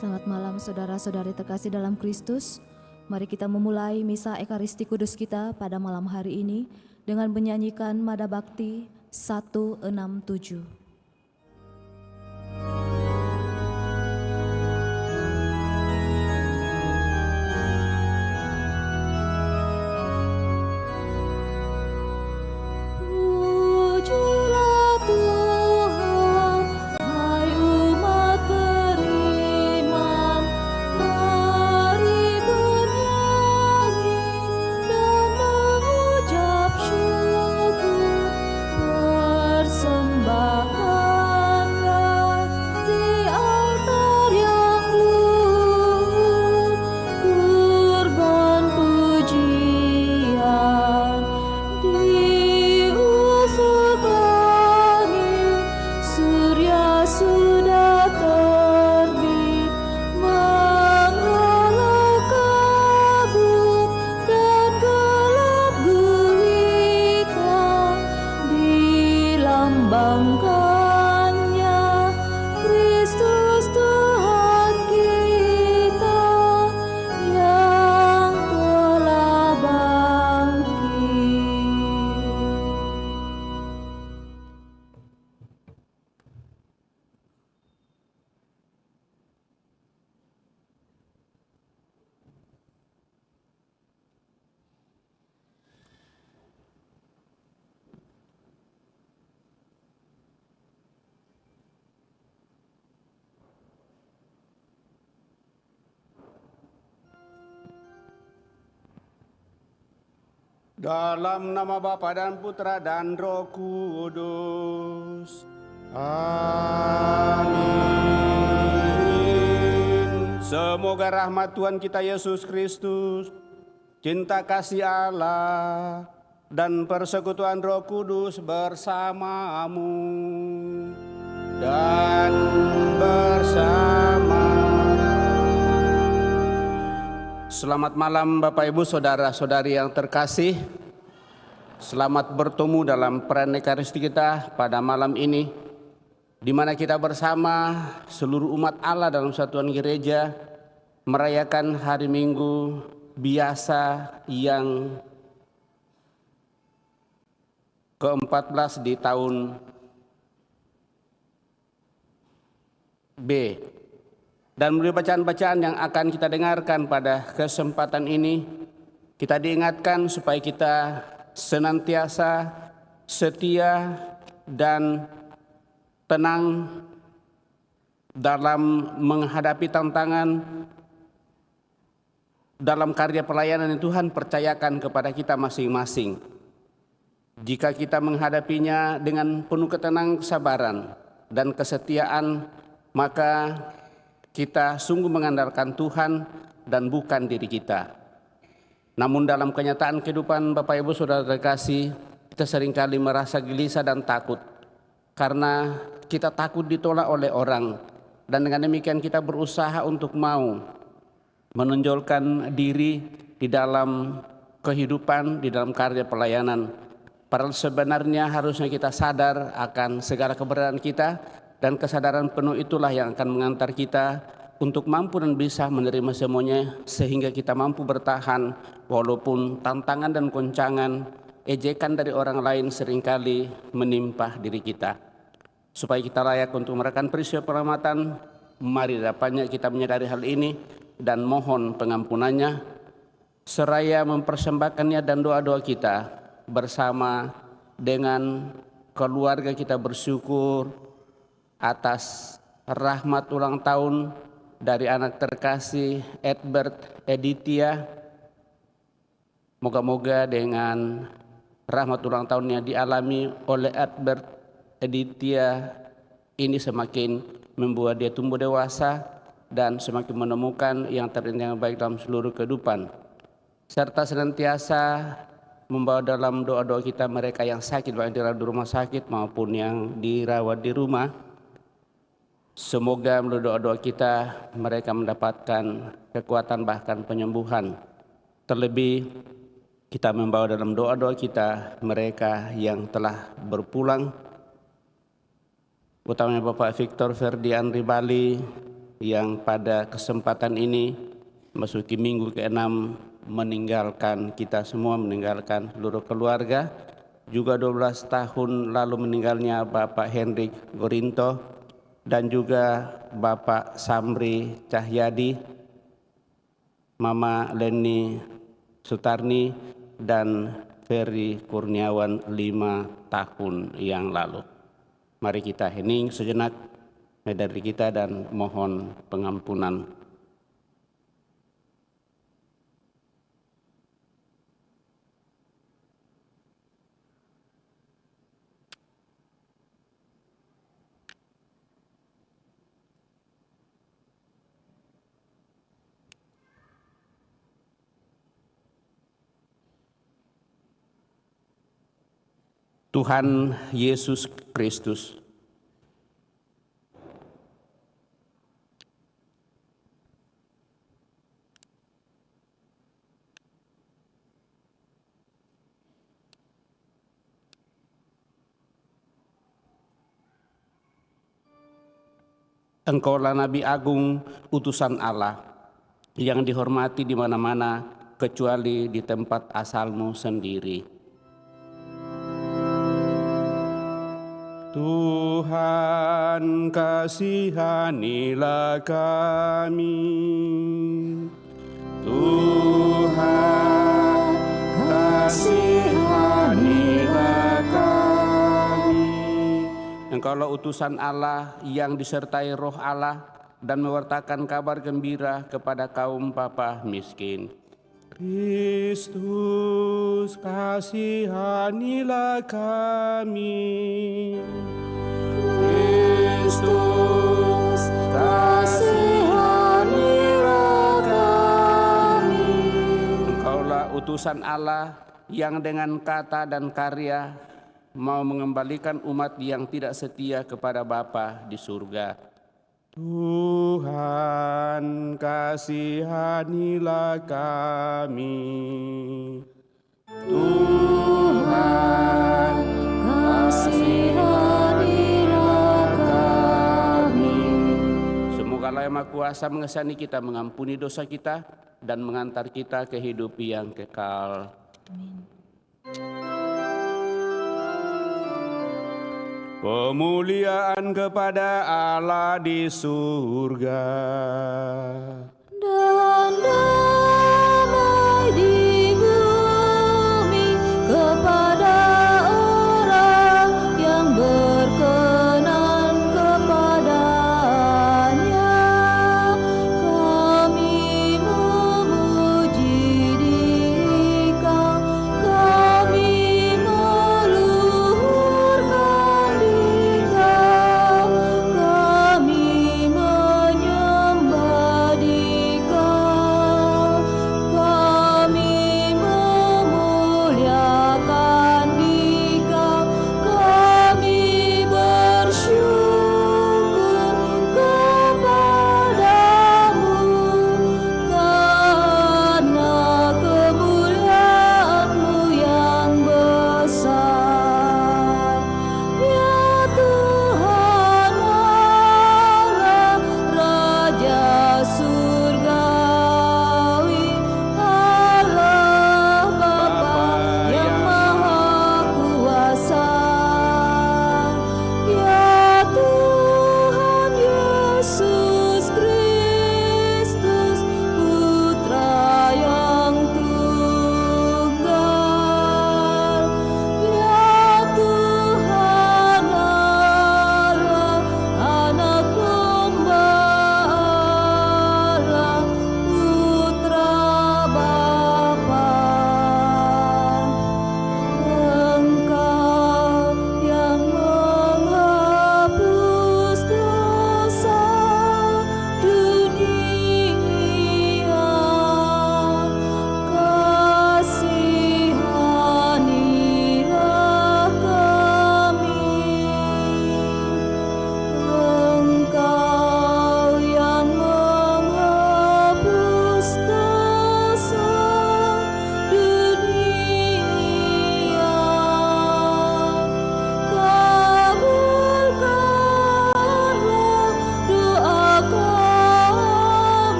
Selamat malam saudara-saudari terkasih dalam Kristus. Mari kita memulai Misa Ekaristi Kudus kita pada malam hari ini dengan menyanyikan Mada Bakti 167. Dalam nama Bapa dan Putra dan Roh Kudus. Amin. Semoga rahmat Tuhan kita Yesus Kristus, cinta kasih Allah, dan persekutuan Roh Kudus bersamamu dan bersama. Selamat malam Bapak Ibu Saudara-saudari yang terkasih. Selamat bertemu dalam perayaan Ekaristi kita pada malam ini, di mana kita bersama seluruh umat Allah dalam satuan gereja merayakan hari Minggu biasa yang ke-14 di tahun B. Dan melalui bacaan-bacaan yang akan kita dengarkan pada kesempatan ini, kita diingatkan supaya kita senantiasa setia dan tenang dalam menghadapi tantangan dalam karya pelayanan yang Tuhan percayakan kepada kita masing-masing. Jika kita menghadapinya dengan penuh ketenangan, kesabaran, dan kesetiaan, maka kita sungguh mengandalkan Tuhan dan bukan diri kita. Namun dalam kenyataan kehidupan Bapak Ibu Saudara terkasih, kita seringkali merasa gelisah dan takut karena kita takut ditolak oleh orang, dan dengan demikian kita berusaha untuk mau menonjolkan diri di dalam kehidupan, di dalam karya pelayanan. Padahal sebenarnya harusnya kita sadar akan segala keberadaan kita, dan kesadaran penuh itulah yang akan mengantar kita untuk mampu dan bisa menerima semuanya, sehingga kita mampu bertahan walaupun tantangan dan goncangan, ejekan dari orang lain seringkali menimpa diri kita. Supaya kita layak untuk merayakan peristiwa penyelamatan, mari dapatnya kita menyadari hal ini dan mohon pengampunannya, seraya mempersembahkannya dan doa-doa kita bersama dengan keluarga kita bersyukur atas rahmat ulang tahun dari anak terkasih Edbert Editia. Moga-moga dengan rahmat ulang tahun yang dialami oleh Edbert Editia ini semakin membuat dia tumbuh dewasa dan semakin menemukan yang terindah yang baik dalam seluruh kehidupan, serta senantiasa membawa dalam doa-doa kita mereka yang sakit, baik di rumah sakit maupun yang dirawat di rumah. Semoga melalui doa-doa kita mereka mendapatkan kekuatan bahkan penyembuhan. Terlebih kita membawa dalam doa-doa kita mereka yang telah berpulang, utamanya Bapak Victor Ferdian Ribali, yang pada kesempatan ini masuki minggu ke-6 meninggalkan kita semua, meninggalkan seluruh keluarga. Juga 12 tahun lalu meninggalnya Bapak Hendrik Gorinto dan juga Bapak Samri Cahyadi, Mama Leni Sutarni dan Ferry Kurniawan 5 tahun yang lalu. Mari kita hening sejenak dari kita dan mohon pengampunan. Tuhan Yesus Kristus, Engkaulah Nabi Agung, utusan Allah, yang dihormati di mana-mana kecuali di tempat asalmu sendiri. Tuhan, kasihanilah kami. Tuhan, kasihanilah kami. Engkaulah utusan Allah yang disertai Roh Allah dan mewartakan kabar gembira kepada kaum papa miskin. Kristus, kasihanilah kami. Kristus, kasihanilah kami. Engkaulah utusan Allah yang dengan kata dan karya mau mengembalikan umat yang tidak setia kepada Bapa di surga. Tuhan, kasihanilah kami. Tuhan, kasihanilah kami. Semoga Allah yang Maha Kuasa mengasihani kita, mengampuni dosa kita, dan mengantar kita ke hidup yang kekal. Amin. Pemuliaan kepada Allah di surga dan damai di bumi kepada orang yang berkenan kepadanya. Kami memuji Dikau, kami meluhurkan Dikau, kami menyembah Dikau.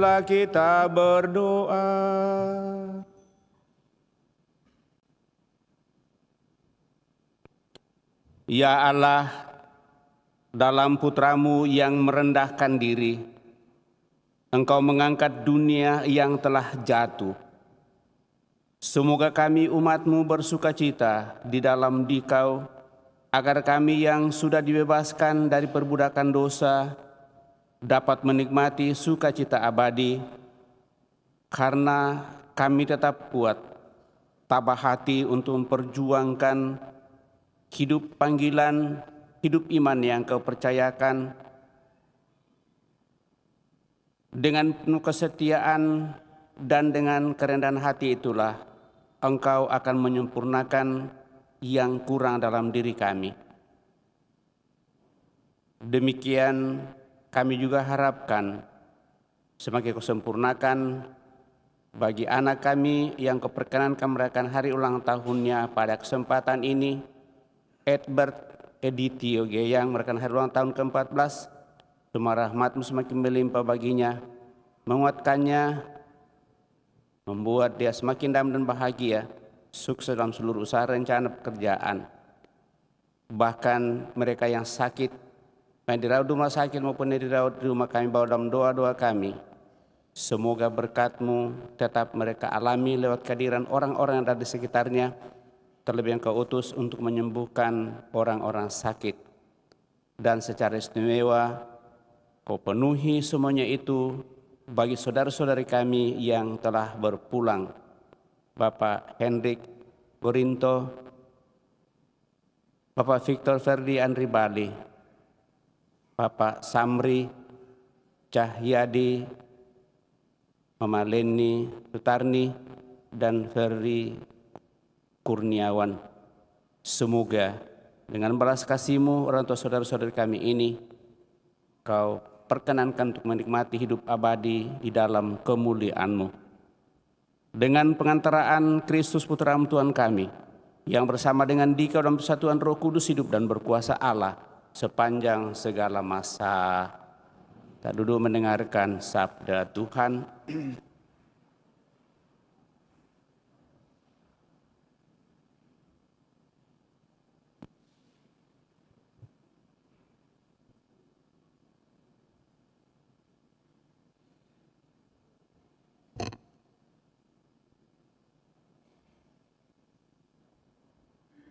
Marilah kita berdoa. Ya Allah, dalam Putra-Mu yang merendahkan diri, Engkau mengangkat dunia yang telah jatuh. Semoga kami umat-Mu bersukacita di dalam Dikau, agar kami yang sudah dibebaskan dari perbudakan dosa dapat menikmati sukacita abadi, karena kami tetap kuat, tabah hati untuk memperjuangkan hidup panggilan, hidup iman yang Kau percayakan. Dengan penuh kesetiaan dan dengan kerendahan hati itulah Engkau akan menyempurnakan yang kurang dalam diri kami. Demikian kami juga harapkan semakin Kau sempurnakan bagi anak kami yang Kau perkenankan merayakan hari ulang tahunnya pada kesempatan ini, Edbert Editio yang merayakan hari ulang tahun ke-14. Semua rahmat-Mu semakin melimpah baginya, menguatkannya, membuat dia semakin damai dan bahagia, sukses dalam seluruh usaha rencana pekerjaan. Bahkan mereka yang sakit, baik dirawat di rumah sakit maupun dirawat di rumah kami, bawa dalam doa-doa kami. Semoga berkat-Mu tetap mereka alami lewat kehadiran orang-orang yang ada di sekitarnya, terlebih yang Kau utus untuk menyembuhkan orang-orang sakit. Dan secara istimewa Kau penuhi semuanya itu bagi saudara-saudari kami yang telah berpulang. Bapak Hendrik Gorinto, Bapak Victor Ferdi Andri Bali, Bapak Samri Cahyadi, Mama Leni Sutarni, dan Ferdi Kurniawan. Semoga dengan belas kasih-Mu orang tua saudara-saudari kami ini Kau perkenankan untuk menikmati hidup abadi di dalam kemuliaan-Mu. Dengan pengantaraan Kristus Putra-Mu Tuhan kami, yang bersama dengan Dikau dalam persatuan Roh Kudus hidup dan berkuasa Allah sepanjang segala masa. Kita duduk mendengarkan sabda Tuhan.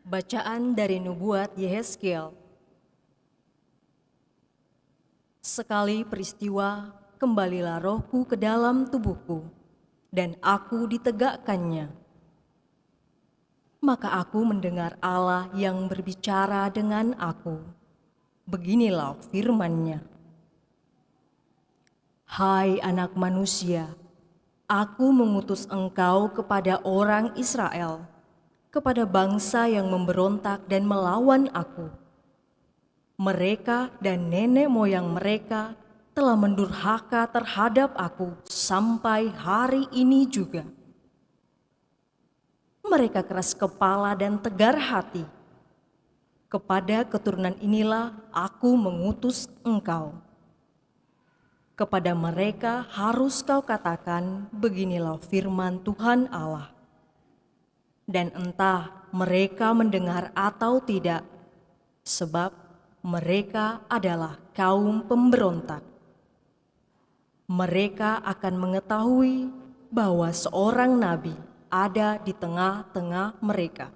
Bacaan dari Nubuat Yehezkiel. Sekali peristiwa, kembalilah rohku ke dalam tubuhku, dan aku ditegakkannya. Maka aku mendengar Allah yang berbicara dengan aku. Beginilah firman-Nya. Hai anak manusia, aku mengutus engkau kepada orang Israel, kepada bangsa yang memberontak dan melawan aku. Mereka dan nenek moyang mereka telah mendurhaka terhadap aku sampai hari ini juga. Mereka keras kepala dan tegar hati. Kepada keturunan inilah aku mengutus engkau. Kepada mereka harus kau katakan, beginilah firman Tuhan Allah. Dan entah mereka mendengar atau tidak, sebab mereka adalah kaum pemberontak. Mereka akan mengetahui bahwa seorang nabi ada di tengah-tengah mereka.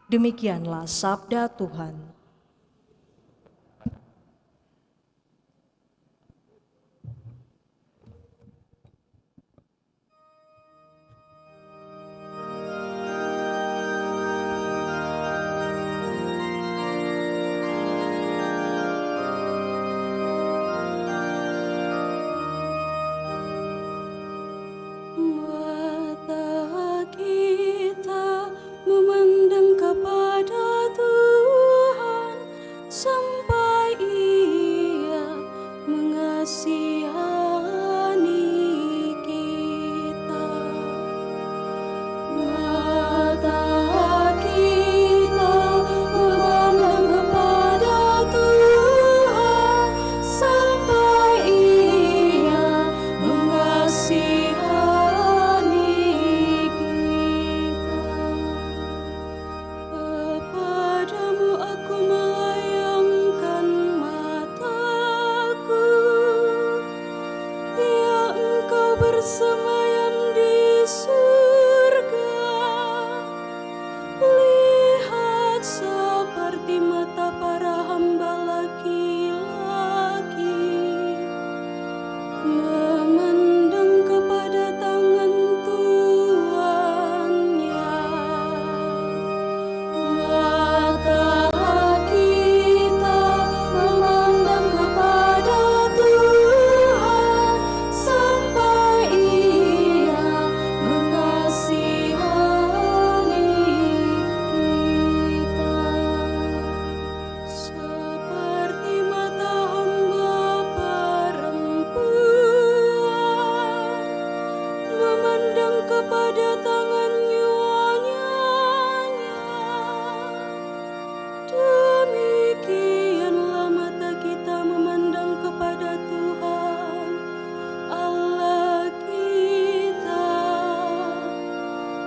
Demikianlah sabda Tuhan. Mata kita memandang kepada Tuhan.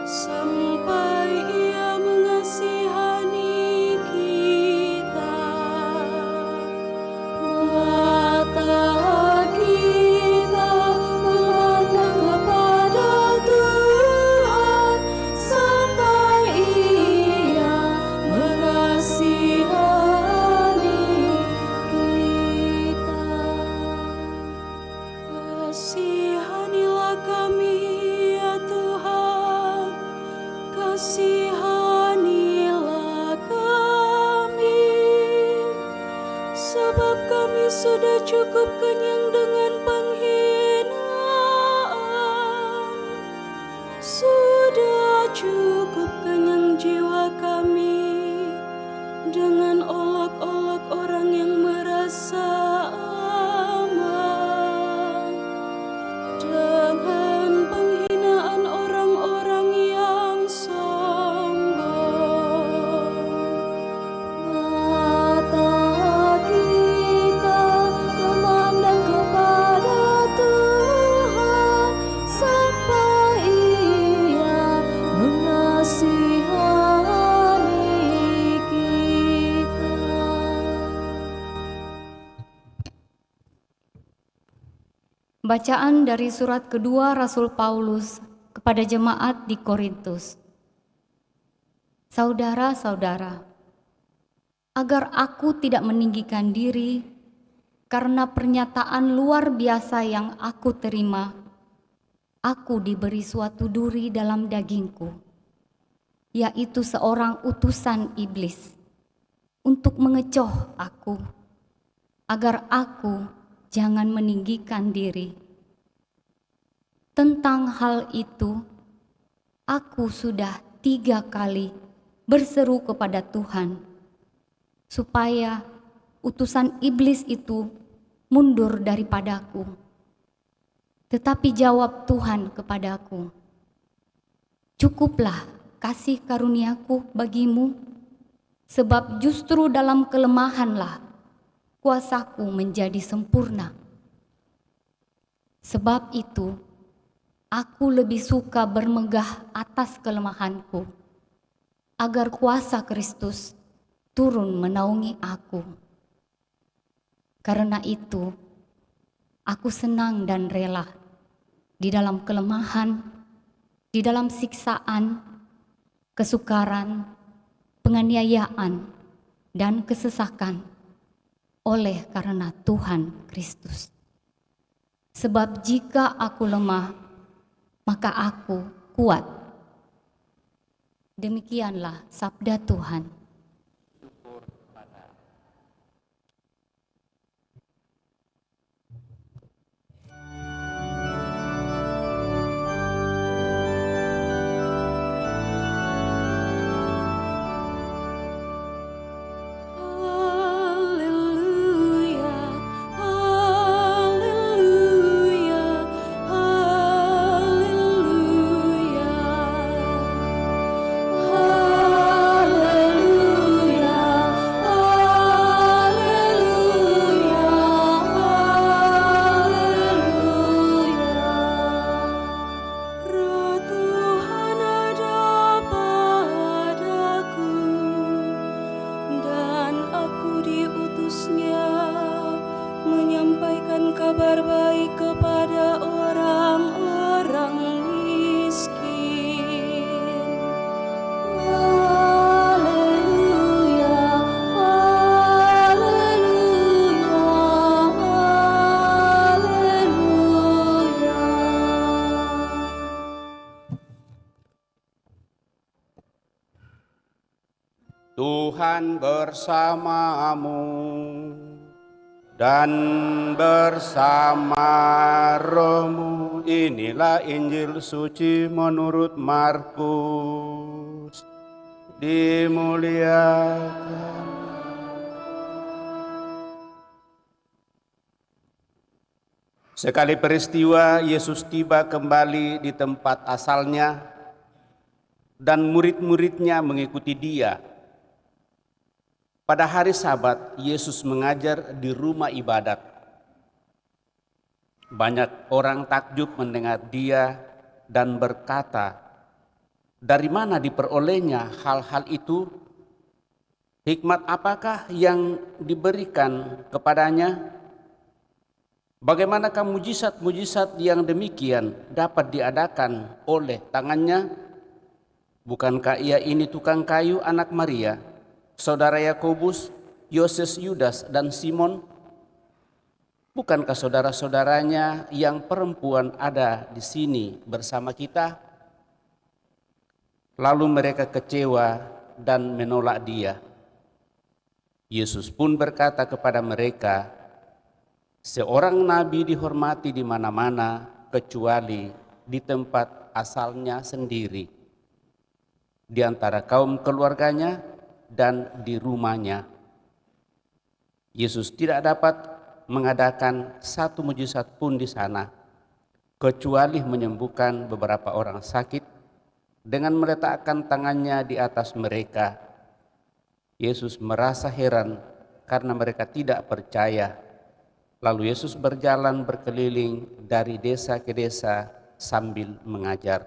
sampai Ia mengasihani kita. Mata kita memandang kepada Tuhan sampai Ia mengasihani kita. Kasihanilah kami ya Tuhan, kasihanilah kami, sebab kami sudah cukup kenyang dengan penghinaan, sudah cukup kenyang jiwa kami dengan olok-olok orang yang merasa aman, dengan penghinaan orang-orang yang sombong. Mata kita memandang kepada Tuhan sampai Ia mengasihani kita. Bacaan dari surat kedua Rasul Paulus kepada jemaat di Korintus. Saudara-saudara, agar aku tidak meninggikan diri karena pernyataan luar biasa yang aku terima, aku diberi suatu duri dalam dagingku, yaitu seorang utusan iblis, untuk mengecoh aku, agar aku jangan meninggikan diri. Tentang hal itu, aku sudah 3 kali berseru kepada Tuhan, supaya utusan iblis itu mundur daripadaku. Tetapi jawab Tuhan kepadaku, "Cukuplah kasih karuniaku bagimu, sebab justru dalam kelemahanlah kuasaku menjadi sempurna." Sebab itu, aku lebih suka bermegah atas kelemahanku, agar kuasa Kristus turun menaungi aku. Karena itu, aku senang dan rela di dalam kelemahan, di dalam siksaan, kesukaran, penganiayaan, dan kesesakan, oleh karena Tuhan Kristus. Sebab jika aku lemah, maka aku kuat. Demikianlah sabda Tuhan. Haleluya, haleluya, haleluya. Haleluya, haleluya, haleluya. Roh Tuhan ada padaku, dan aku diutusnya menyampaikan kabar baik kepada orang-orang miskin. Haleluya, haleluya, haleluya. Tuhan bersamamu dan bersama rohmu. Inilah Injil suci menurut Markus. Dimuliakan. Sekali peristiwa, Yesus tiba kembali di tempat asalnya dan murid-muridnya mengikuti Dia. Pada hari Sabat, Yesus mengajar di rumah ibadat. Banyak orang takjub mendengar Dia dan berkata, Dari mana diperolehnya hal-hal itu? Hikmat apakah yang diberikan kepadanya? Bagaimanakah mujizat-mujizat yang demikian dapat diadakan oleh tangannya? Bukankah ia ini tukang kayu anak Maria, saudara Yakobus, Yoses, Yudas, dan Simon? Bukankah saudara-saudaranya yang perempuan ada di sini bersama kita? Lalu mereka kecewa dan menolak dia. Yesus pun berkata kepada mereka, seorang nabi dihormati di mana-mana kecuali di tempat asalnya sendiri, di antara kaum keluarganya dan di rumahnya. Yesus tidak dapat mengadakan satu mujizat pun di sana, kecuali menyembuhkan beberapa orang sakit dengan meletakkan tangannya di atas mereka. Yesus merasa heran karena mereka tidak percaya. Lalu Yesus berjalan berkeliling dari desa ke desa sambil mengajar.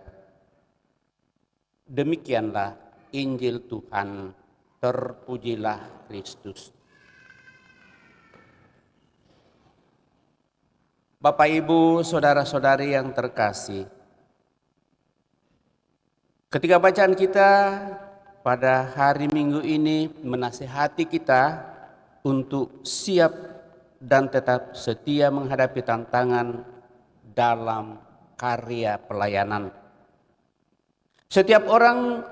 Demikianlah Injil Tuhan, terpujilah Kristus. Bapak, Ibu, saudara-saudari yang terkasih, ketika bacaan kita pada hari Minggu ini menasihati kita untuk siap dan tetap setia menghadapi tantangan dalam karya pelayanan. Setiap orang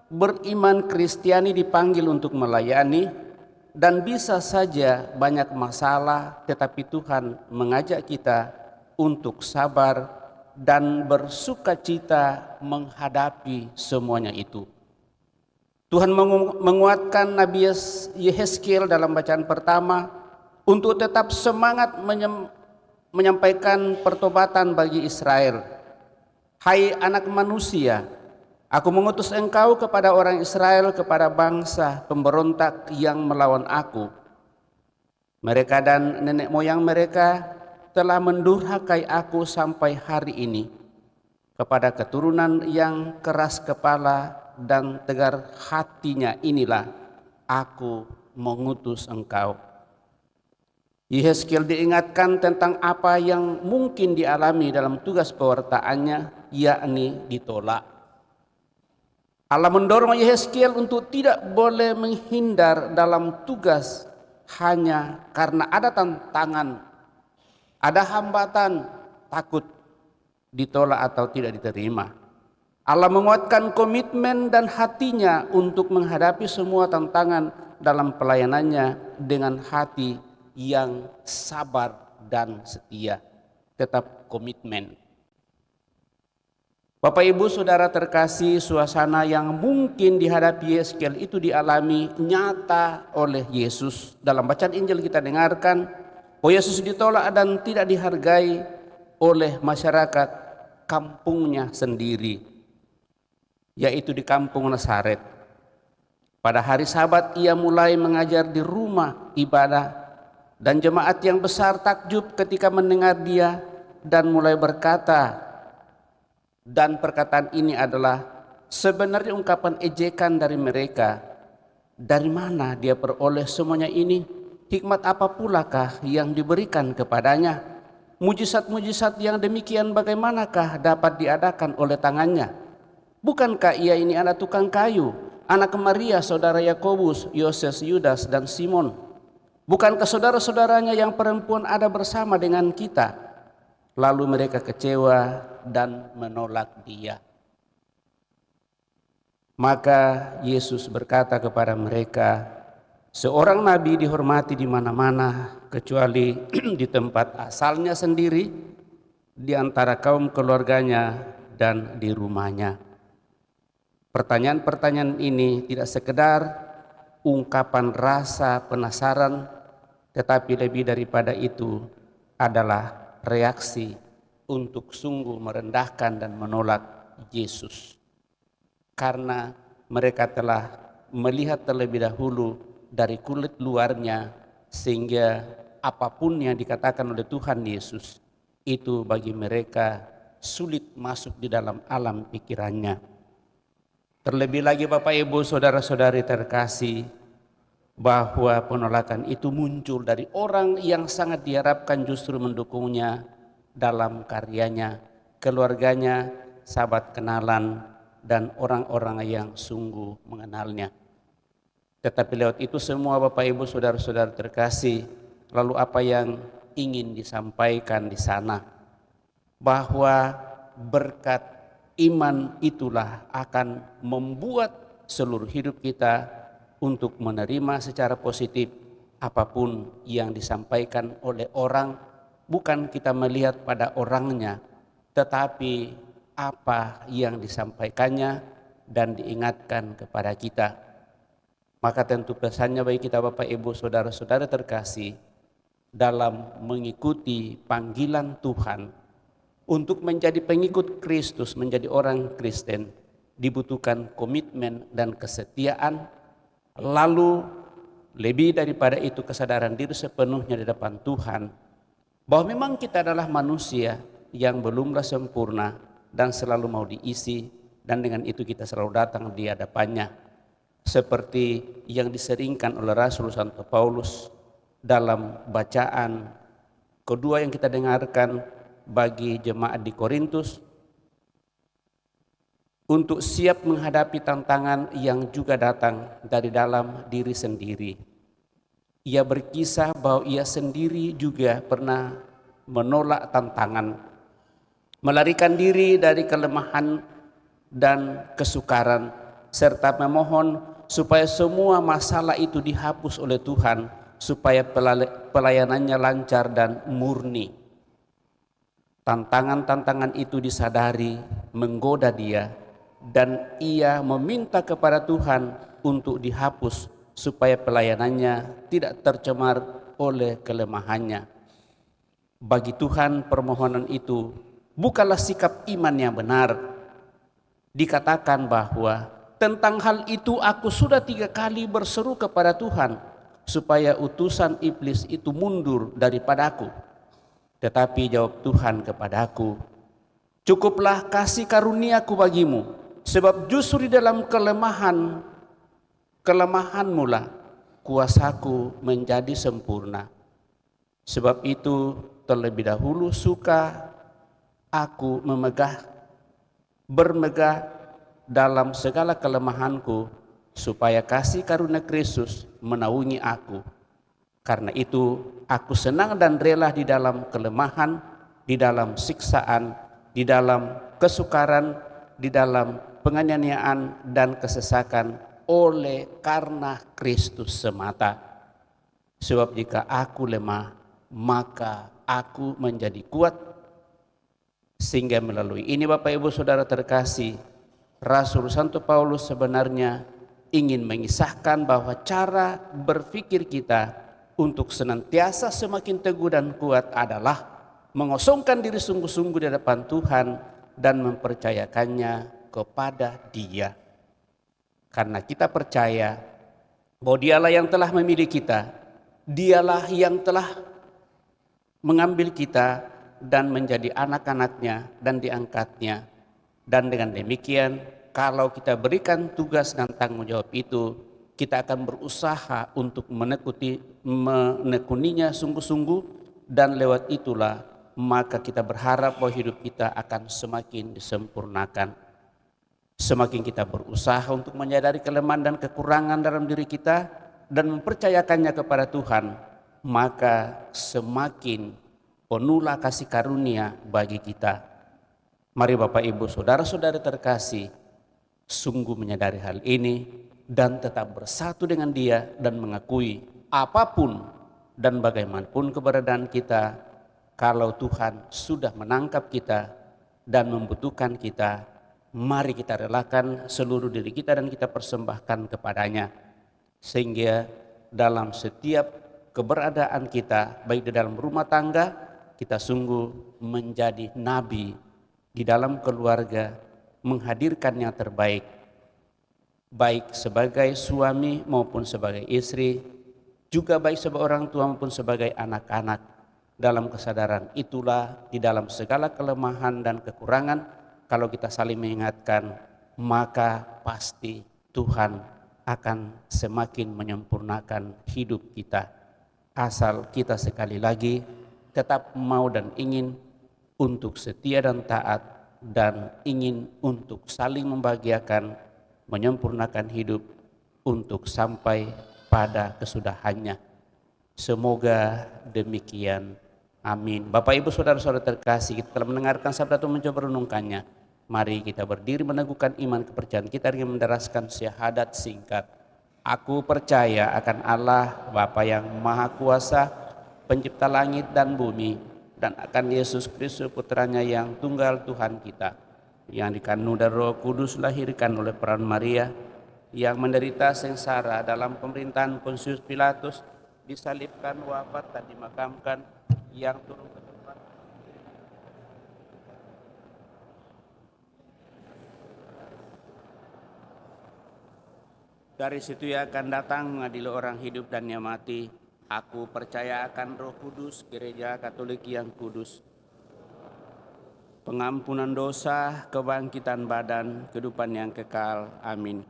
beriman Kristiani dipanggil untuk melayani, dan bisa saja banyak masalah, tetapi Tuhan mengajak kita untuk sabar dan bersukacita menghadapi semuanya itu. Tuhan menguatkan Nabi Yehezkiel dalam bacaan pertama untuk tetap semangat menyampaikan pertobatan bagi Israel. Hai anak manusia, aku mengutus engkau kepada orang Israel, kepada bangsa pemberontak yang melawan aku. Mereka dan nenek moyang mereka telah mendurhakai aku sampai hari ini. Kepada keturunan yang keras kepala dan tegar hatinya inilah aku mengutus engkau. Yehezkiel diingatkan tentang apa yang mungkin dialami dalam tugas pewartaannya, yakni ditolak. Allah mendorong Yehezkiel untuk tidak boleh menghindar dalam tugas hanya karena ada tantangan, ada hambatan, takut ditolak atau tidak diterima. Allah menguatkan komitmen dan hatinya untuk menghadapi semua tantangan dalam pelayanannya dengan hati yang sabar dan setia, tetap komitmen. Bapak, Ibu, saudara terkasih, suasana yang mungkin dihadapi Yehezkiel itu dialami nyata oleh Yesus. Dalam bacaan Injil kita dengarkan bahwa Yesus ditolak dan tidak dihargai oleh masyarakat kampungnya sendiri, yaitu di kampung Nazaret. Pada hari Sabat ia mulai mengajar di rumah ibadah, dan jemaat yang besar takjub ketika mendengar dia dan mulai berkata, dan perkataan ini adalah sebenarnya ungkapan ejekan dari mereka. Dari mana dia peroleh semuanya ini? Hikmat apa pulakah yang diberikan kepadanya? Mujizat-mujizat yang demikian bagaimanakah dapat diadakan oleh tangannya? Bukankah ia ini anak tukang kayu, anak Maria, saudara Yakobus, Yoses, Yudas, dan Simon? Bukankah saudara-saudaranya yang perempuan ada bersama dengan kita? Lalu mereka kecewa dan menolak dia. Maka Yesus berkata kepada mereka, seorang nabi dihormati di mana-mana kecuali di tempat asalnya sendiri, di antara kaum keluarganya dan di rumahnya. Pertanyaan-pertanyaan ini tidak sekedar ungkapan rasa penasaran, tetapi lebih daripada itu adalah reaksi untuk sungguh merendahkan dan menolak Yesus. Karena mereka telah melihat terlebih dahulu dari kulit luarnya, sehingga apapun yang dikatakan oleh Tuhan Yesus itu bagi mereka sulit masuk di dalam alam pikirannya. Terlebih lagi Bapak Ibu saudara-saudari terkasih, bahwa penolakan itu muncul dari orang yang sangat diharapkan justru mendukungnya dalam karyanya, keluarganya, sahabat kenalan, dan orang-orang yang sungguh mengenalnya. Tetapi lewat itu semua Bapak Ibu saudara-saudara terkasih, lalu apa yang ingin disampaikan di sana? Bahwa berkat iman itulah akan membuat seluruh hidup kita untuk menerima secara positif apapun yang disampaikan oleh orang. Bukan kita melihat pada orangnya, tetapi apa yang disampaikannya dan diingatkan kepada kita. Maka tentu pesannya bagi kita Bapak Ibu saudara-saudara terkasih, dalam mengikuti panggilan Tuhan untuk menjadi pengikut Kristus, menjadi orang Kristen, dibutuhkan komitmen dan kesetiaan. Lalu lebih daripada itu, kesadaran diri sepenuhnya di depan Tuhan, bahwa memang kita adalah manusia yang belumlah sempurna dan selalu mau diisi, dan dengan itu kita selalu datang di hadapannya. Seperti yang diseringkan oleh Rasul Santo Paulus dalam bacaan kedua yang kita dengarkan bagi jemaat di Korintus, untuk siap menghadapi tantangan yang juga datang dari dalam diri sendiri. Ia berkisah bahwa ia sendiri juga pernah menolak tantangan, melarikan diri dari kelemahan dan kesukaran, serta memohon supaya semua masalah itu dihapus oleh Tuhan, supaya pelayanannya lancar dan murni. Tantangan-tantangan itu disadari menggoda dia, dan ia meminta kepada Tuhan untuk dihapus supaya pelayanannya tidak tercemar oleh kelemahannya. Bagi Tuhan permohonan itu bukanlah sikap iman yang benar. Dikatakan bahwa tentang hal itu aku sudah 3 kali berseru kepada Tuhan supaya utusan iblis itu mundur daripadaku. Tetapi jawab Tuhan kepadaku, cukuplah kasih karuniaku bagimu, sebab justru di dalam kelemahanmu lah kuasaku menjadi sempurna. Sebab itu terlebih dahulu suka aku bermegah dalam segala kelemahanku, supaya kasih karunia Kristus menaungi aku. Karena itu aku senang dan rela di dalam kelemahan, di dalam siksaan, di dalam kesukaran, di dalam penganiayaan dan kesesakan oleh karena Kristus semata. Sebab jika aku lemah, maka aku menjadi kuat. Sehingga melalui ini Bapak Ibu Saudara terkasih, Rasul Santo Paulus sebenarnya ingin mengisahkan bahwa cara berpikir kita untuk senantiasa semakin teguh dan kuat adalah mengosongkan diri sungguh-sungguh di hadapan Tuhan dan mempercayakannya kepada Dia. Karena kita percaya bahwa Dialah yang telah memilih kita, Dialah yang telah mengambil kita dan menjadi anak-anaknya dan diangkatnya. Dan dengan demikian, kalau kita berikan tugas dan tanggung jawab itu, kita akan berusaha untuk menekuninya sungguh-sungguh, dan lewat itulah maka kita berharap bahwa hidup kita akan semakin disempurnakan. Semakin kita berusaha untuk menyadari kelemahan dan kekurangan dalam diri kita dan mempercayakannya kepada Tuhan, maka semakin penuhlah kasih karunia bagi kita. Mari Bapak Ibu Saudara-saudara terkasih, sungguh menyadari hal ini dan tetap bersatu dengan Dia dan mengakui apapun dan bagaimanapun keberadaan kita, kalau Tuhan sudah menangkap kita dan membutuhkan kita, mari kita relakan seluruh diri kita dan kita persembahkan kepadanya. Sehingga dalam setiap keberadaan kita, baik di dalam rumah tangga, kita sungguh menjadi nabi di dalam keluarga, menghadirkan yang terbaik, baik sebagai suami maupun sebagai istri, juga baik sebagai orang tua maupun sebagai anak-anak. Dalam kesadaran itulah, di dalam segala kelemahan dan kekurangan, kalau kita saling mengingatkan, maka pasti Tuhan akan semakin menyempurnakan hidup kita. Asal kita sekali lagi tetap mau dan ingin untuk setia dan taat, dan ingin untuk saling membahagiakan, menyempurnakan hidup untuk sampai pada kesudahannya. Semoga demikian. Amin. Bapak Ibu Saudara-saudara terkasih, kita telah mendengarkan sabda Tuhan, mencoba renungkannya. Mari kita berdiri meneguhkan iman kepercayaan kita dengan menderaskan syahadat singkat. Aku percaya akan Allah Bapa yang Maha Kuasa, pencipta langit dan bumi, dan akan Yesus Kristus putranya yang tunggal Tuhan kita, yang dikandung dari Roh Kudus, lahirkan oleh peran Maria, yang menderita sengsara dalam pemerintahan Pontius Pilatus, disalibkan, wafat dan dimakamkan, yang turun ke tempat dari situ ia akan datang mengadili orang hidup dan yang mati. Aku percaya akan Roh Kudus, Gereja Katolik yang kudus, pengampunan dosa, kebangkitan badan, kehidupan yang kekal. Amin.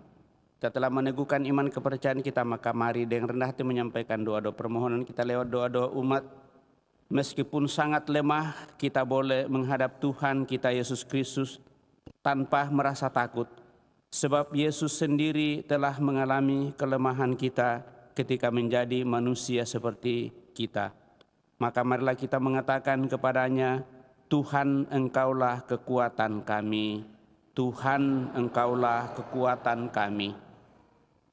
Kita telah meneguhkan iman kepercayaan kita, maka mari dengan rendah hati menyampaikan doa-doa permohonan kita lewat doa-doa umat. Meskipun sangat lemah, kita boleh menghadap Tuhan kita Yesus Kristus tanpa merasa takut, sebab Yesus sendiri telah mengalami kelemahan kita ketika menjadi manusia seperti kita. Maka marilah kita mengatakan kepadanya, Tuhan, Engkaulah kekuatan kami. Tuhan, Engkaulah kekuatan kami.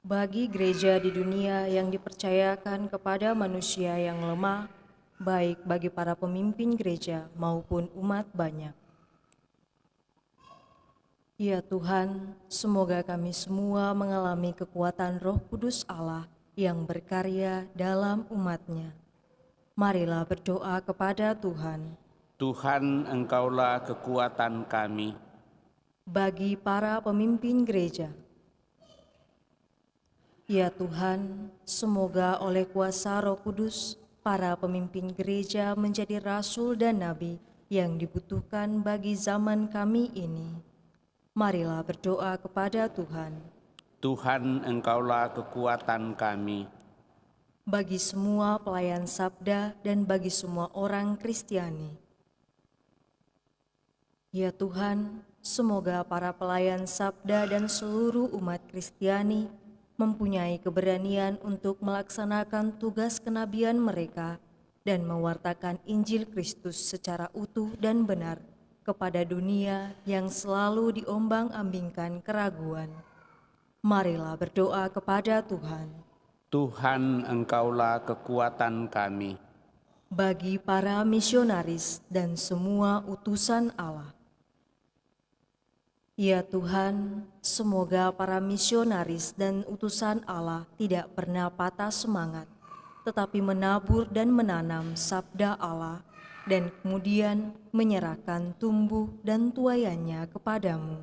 Bagi gereja di dunia yang dipercayakan kepada manusia yang lemah, baik bagi para pemimpin gereja maupun umat banyak. Ya Tuhan, semoga kami semua mengalami kekuatan Roh Kudus Allah yang berkarya dalam umat-Nya. Marilah berdoa kepada Tuhan. Tuhan, Engkaulah kekuatan kami. Bagi para pemimpin gereja, ya Tuhan, semoga oleh kuasa Roh Kudus, para pemimpin gereja menjadi rasul dan nabi yang dibutuhkan bagi zaman kami ini. Marilah berdoa kepada Tuhan. Tuhan, Engkaulah kekuatan kami. Bagi semua pelayan sabda dan bagi semua orang Kristiani. Ya Tuhan, semoga para pelayan sabda dan seluruh umat Kristiani mempunyai keberanian untuk melaksanakan tugas kenabian mereka dan mewartakan Injil Kristus secara utuh dan benar kepada dunia yang selalu diombang-ambingkan keraguan. Marilah berdoa kepada Tuhan. Tuhan, Engkaulah kekuatan kami. Bagi para misionaris dan semua utusan Allah. Ya Tuhan, semoga para misionaris dan utusan Allah tidak pernah patah semangat, tetapi menabur dan menanam sabda Allah, dan kemudian menyerahkan tumbuh dan tuaiannya kepadamu.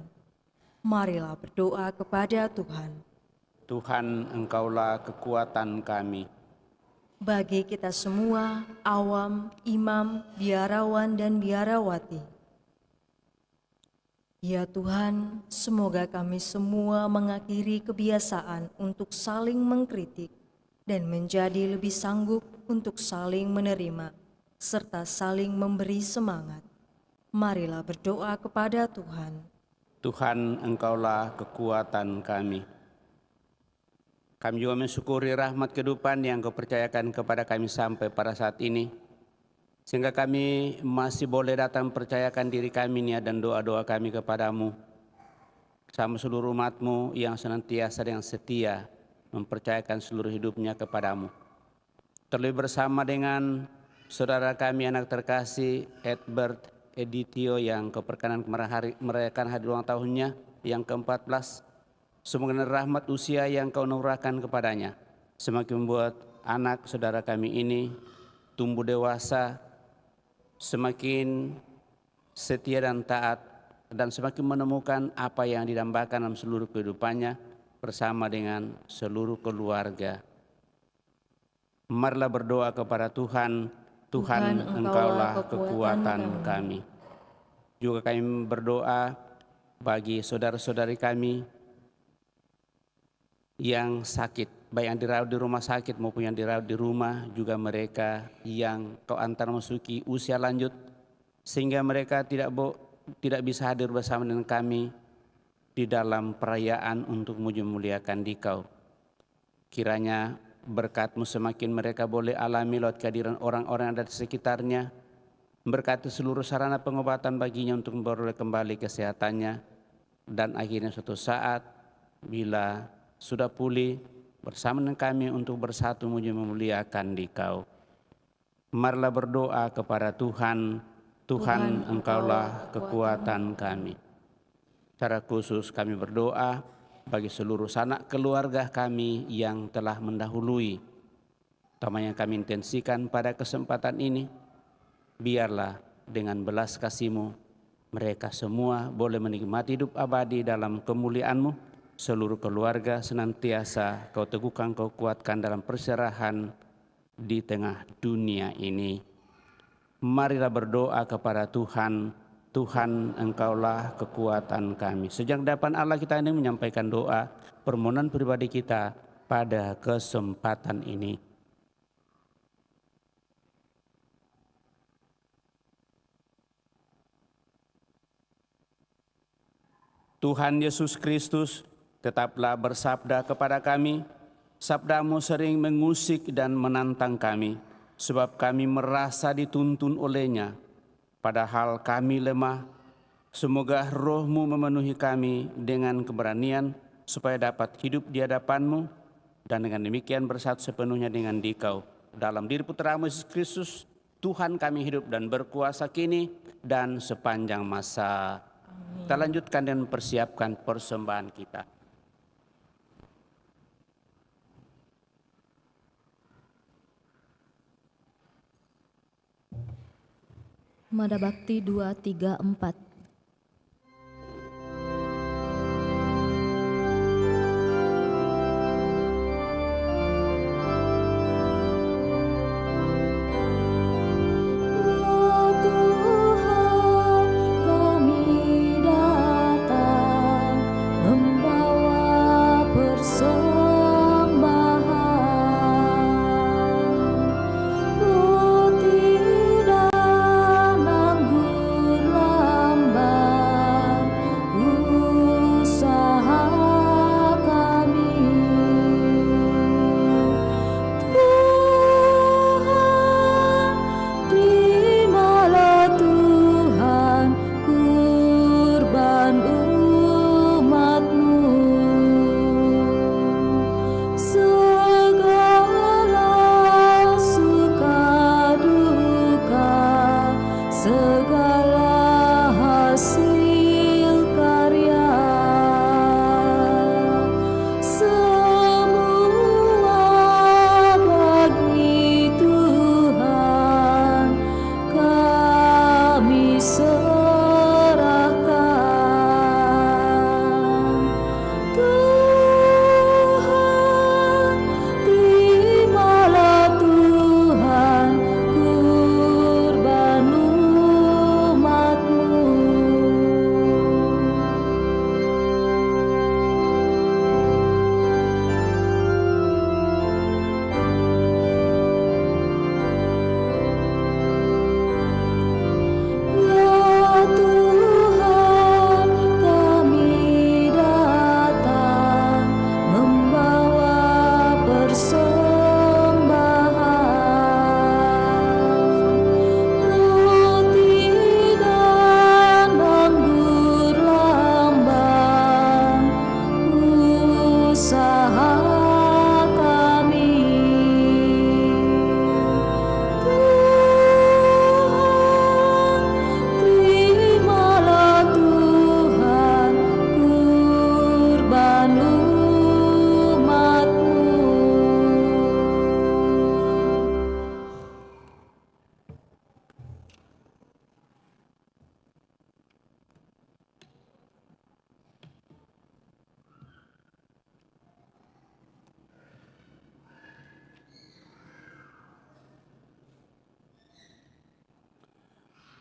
Marilah berdoa kepada Tuhan. Tuhan, Engkaulah kekuatan kami. Bagi kita semua, awam, imam, biarawan, dan biarawati. Ya Tuhan, semoga kami semua mengakhiri kebiasaan untuk saling mengkritik dan menjadi lebih sanggup untuk saling menerima, serta saling memberi semangat. Marilah berdoa kepada Tuhan. Tuhan, Engkaulah kekuatan kami. Kami juga mensyukuri rahmat kehidupan yang Kau percayakan kepada kami sampai pada saat ini, sehingga kami masih boleh datang percayakan diri kami, niat dan doa-doa kami kepadamu, sama seluruh umat-Mu yang senantiasa dengan setia mempercayakan seluruh hidupnya kepadamu. Terlebih bersama dengan saudara kami anak terkasih Edbert Editio yang Kau perkenan merayakan hari ulang tahunnya yang ke-14. Semoga rahmat usia yang Kau nurahkan kepadanya semakin membuat anak saudara kami ini tumbuh dewasa, semakin setia dan taat, dan semakin menemukan apa yang didambakan dalam seluruh kehidupannya bersama dengan seluruh keluarga. Marilah berdoa kepada Tuhan. Tuhan, Engkaulah kekuatan kami. Juga kami berdoa bagi saudara-saudari kami yang sakit, baik yang dirawat di rumah sakit maupun yang dirawat di rumah, juga mereka yang Kau antar masuki usia lanjut, sehingga mereka tidak bisa hadir bersama dengan kami di dalam perayaan untuk memuliakan Dikau. Kiranya berkat-Mu semakin mereka boleh alami lewat kehadiran orang-orang yang ada di sekitarnya, berkati seluruh sarana pengobatan baginya untuk memperoleh kembali kesehatannya, dan akhirnya suatu saat bila sudah pulih bersama dengan kami untuk bersatu memuliakan Dikau. Marilah berdoa kepada Tuhan. Tuhan, Engkaulah kekuatan kami. Secara khusus kami berdoa bagi seluruh sanak keluarga kami yang telah mendahului, terutama yang kami intensikan pada kesempatan ini. Biarlah dengan belas kasih-Mu mereka semua boleh menikmati hidup abadi dalam kemuliaan-Mu. Seluruh keluarga senantiasa Kau teguhkan, Kau kuatkan dalam perserahan di tengah dunia ini. Marilah berdoa kepada Tuhan. Tuhan, Engkaulah kekuatan kami. Sejak depan Allah kita ini menyampaikan doa permohonan pribadi kita pada kesempatan ini. Tuhan Yesus Kristus, tetaplah bersabda kepada kami. Sabda-Mu sering mengusik dan menantang kami, sebab kami merasa dituntun olehnya, padahal kami lemah. Semoga Roh-Mu memenuhi kami dengan keberanian, supaya dapat hidup di hadapan-Mu, dan dengan demikian bersatu sepenuhnya dengan Dikau. Dalam diri Putra-Mu Yesus Kristus, Tuhan kami hidup dan berkuasa kini dan sepanjang masa. Kita lanjutkan dan persiapkan persembahan kita. Mada Bakti 234. Roti dan anggur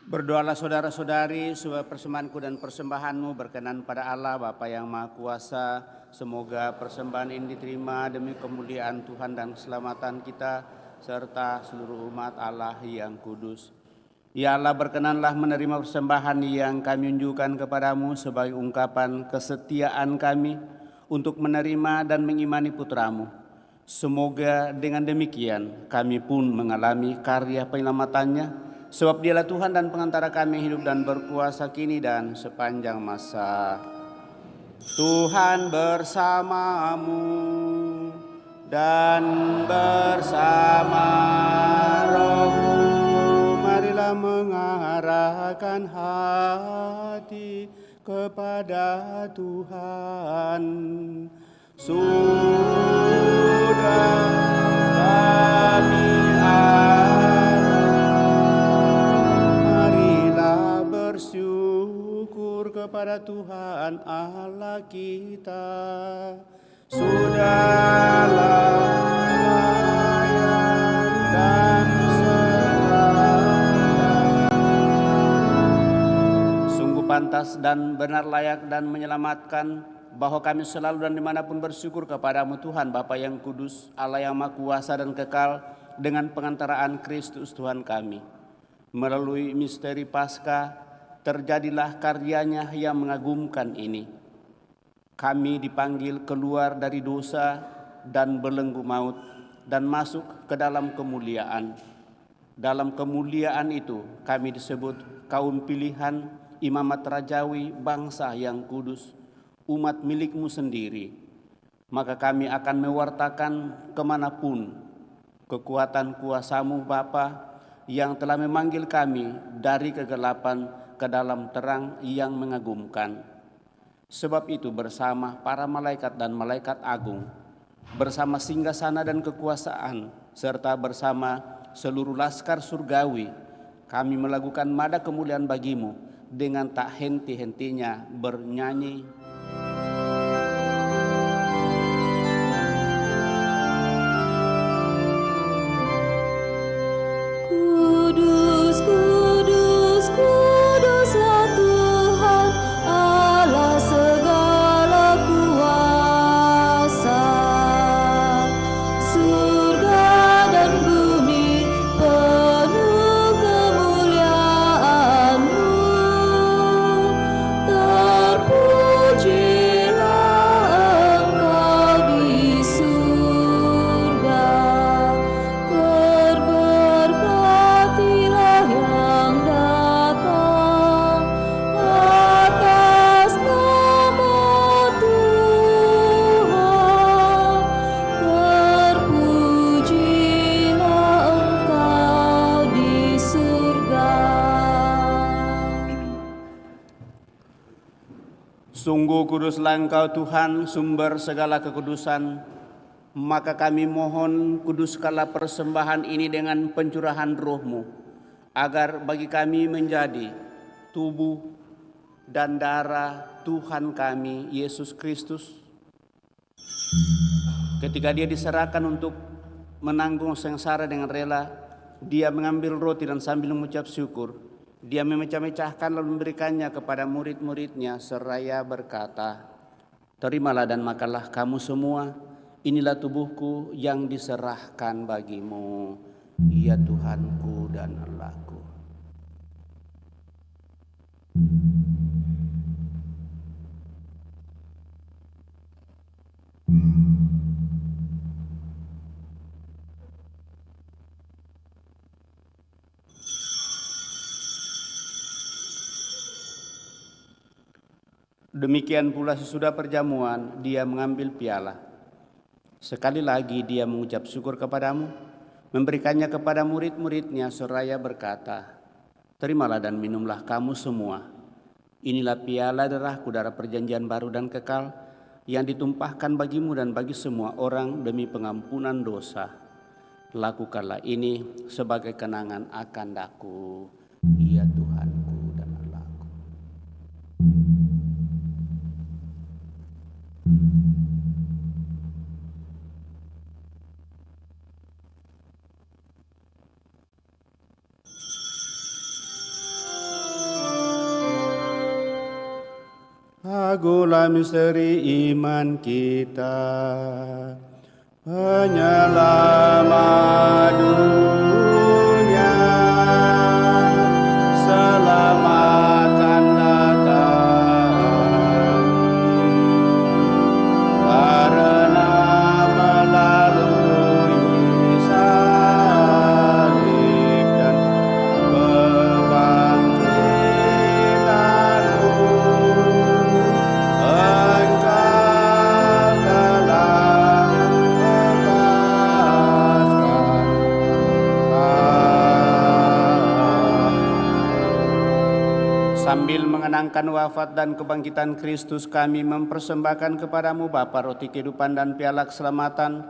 Berdoalah saudara-saudari supaya persembahanku dan persembahanmu berkenan pada Allah Bapa yang Maha Kuasa. Semoga persembahan ini diterima demi kemuliaan Tuhan dan keselamatan kita serta seluruh umat Allah yang kudus. Ya Allah, berkenanlah menerima persembahan yang kami unjukkan kepadamu sebagai ungkapan kesetiaan kami untuk menerima dan mengimani putramu. Semoga dengan demikian kami pun mengalami karya penyelamatannya, sebab dialah Tuhan dan pengantara kami hidup dan berkuasa kini dan sepanjang masa. Tuhan bersamamu dan bersama rohmu. Marilah mengarahkan hati kepada Tuhan. Sudah kami bersyukur kepada Tuhan Allah kita. Sudahlah layan dan serahkan. Sungguh pantas dan benar layak dan menyelamatkan bahwa kami selalu dan dimanapun bersyukur kepadamu Tuhan Bapa yang kudus, Allah yang Maha Kuasa dan kekal, dengan pengantaraan Kristus Tuhan kami. Melalui misteri Paskah terjadilah karyanya yang mengagumkan ini. Kami dipanggil keluar dari dosa dan belenggu maut dan masuk ke dalam kemuliaan. Dalam kemuliaan itu kami disebut kaum pilihan, imamat rajawi, bangsa yang kudus, umat milikmu sendiri. Maka kami akan mewartakan kemanapun kekuatan kuasamu Bapa yang telah memanggil kami dari kegelapan ke dalam terang yang mengagumkan. Sebab itu bersama para malaikat dan malaikat agung, bersama singgasana dan kekuasaan, serta bersama seluruh laskar surgawi, kami melakukan mada kemuliaan bagimu dengan tak henti-hentinya bernyanyi. Kudus, kudus, kuduslah Tuhan Allah segala kuasa. Surga dan bumi penuh kemuliaan-Mu. Terpujilah Engkau di surga. Terberkatilah yang datang atas nama Tuhan. Terpujilah Engkau di surga. Sungguh kuduslah Engkau Tuhan, sumber segala kekudusan. Maka kami mohon, kuduskanlah persembahan ini dengan pencurahan roh-Mu, agar bagi kami menjadi tubuh dan darah Tuhan kami, Yesus Kristus. Ketika Dia diserahkan untuk menanggung sengsara dengan rela, Dia mengambil roti dan sambil mengucap syukur, Dia memecah-mecahkan lalu memberikannya kepada murid-muridnya seraya berkata, "Terimalah dan makanlah kamu semua, inilah tubuhku yang diserahkan bagimu, ya Tuhanku dan Allahku." Demikian pula sesudah perjamuan, Dia mengambil piala. Sekali lagi Dia mengucap syukur kepadamu, memberikannya kepada murid-muridnya seraya berkata, "Terimalah dan minumlah kamu semua. Inilah piala darahku, darah perjanjian baru dan kekal, yang ditumpahkan bagimu dan bagi semua orang demi pengampunan dosa. Lakukanlah ini sebagai kenangan akan Aku, ya Tuhanku dan Allahku." Lagulah misteri iman kita, penyelamat dunia, selamatkan datang, karena melalui salib dan kebangkitanmu, Engkau telah membebaskan kami. Sambil mengenangkan wafat dan kebangkitan Kristus, kami mempersembahkan kepadamu Bapa roti kehidupan dan piala keselamatan.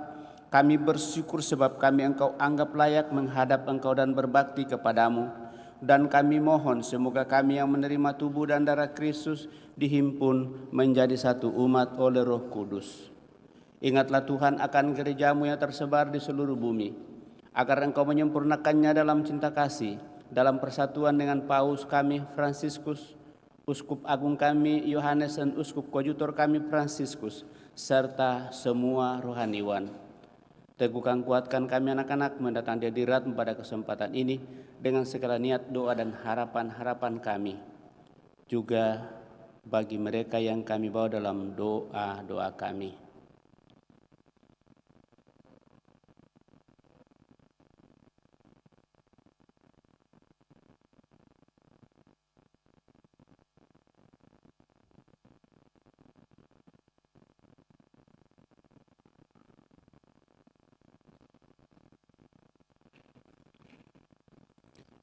Kami bersyukur sebab kami Engkau anggap layak menghadap Engkau dan berbakti kepadamu. Dan kami mohon semoga kami yang menerima tubuh dan darah Kristus dihimpun menjadi satu umat oleh Roh Kudus. Ingatlah Tuhan akan gerejamu yang tersebar di seluruh bumi, agar Engkau menyempurnakannya dalam cinta kasih, dalam persatuan dengan Paus kami Fransiskus, Uskup Agung kami Yohanes, dan Uskup Koadjutor kami Fransiskus, serta semua rohaniwan. Teguhkan kuatkan kami anak-anak mendatang hadirat pada kesempatan ini dengan segala niat doa dan harapan-harapan kami. Juga bagi mereka yang kami bawa dalam doa-doa kami.